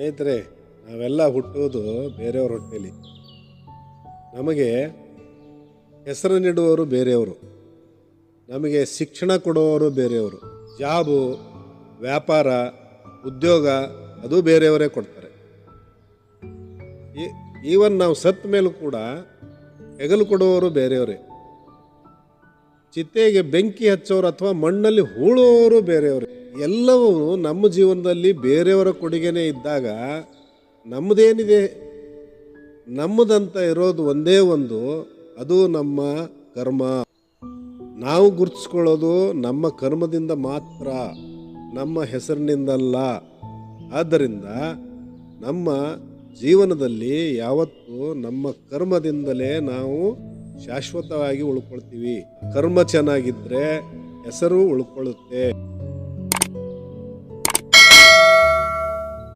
ಸ್ನೇಹಿತರೆ, ನಾವೆಲ್ಲ ಹುಟ್ಟುವುದು ಬೇರೆಯವ್ರ ಹೊಟ್ಟೆಯಲ್ಲಿ. ನಮಗೆ ಹೆಸರು ನೀಡುವವರು ಬೇರೆಯವರು, ನಮಗೆ ಶಿಕ್ಷಣ ಕೊಡುವವರು ಬೇರೆಯವರು, ಜಾಬು, ವ್ಯಾಪಾರ, ಉದ್ಯೋಗ ಅದು ಬೇರೆಯವರೇ ಕೊಡ್ತಾರೆ. ಈವನ್ ನಾವು ಸತ್ತ ಮೇಲೂ ಕೂಡ ಹೆಗಲು ಕೊಡುವವರು ಬೇರೆಯವರೇ. ಚಿತೆಗೆ ಬೆಂಕಿ ಹಚ್ಚೋರು ಅಥವಾ ಮಣ್ಣಲ್ಲಿ ಹೂಳುವವರು ಬೇರೆಯವರೇ. ಎಲ್ಲವೂ ನಮ್ಮ ಜೀವನದಲ್ಲಿ ಬೇರೆಯವರ ಕೊಡುಗೆನೇ ಇದ್ದಾಗ ನಮ್ಮದೇನಿದೆ, ನಮ್ಮದಂತ ಇರೋದು ಒಂದೇ ಒಂದು, ಅದು ನಮ್ಮ ಕರ್ಮ. ನಾವು ಗುರುತಿಸ್ಕೊಳ್ಳೋದು ನಮ್ಮ ಕರ್ಮದಿಂದ ಮಾತ್ರ, ನಮ್ಮ ಹೆಸರಿನಿಂದಲ್ಲ. ಆದ್ದರಿಂದ ನಮ್ಮ ಜೀವನದಲ್ಲಿ ಯಾವತ್ತೂ ನಮ್ಮ ಕರ್ಮದಿಂದಲೇ ನಾವು ಶಾಶ್ವತವಾಗಿ ಉಳ್ಕೊಳ್ತೀವಿ. ಕರ್ಮ ಚೆನ್ನಾಗಿದ್ದರೆ ಹೆಸರು ಉಳ್ಕೊಳ್ಳುತ್ತೆ.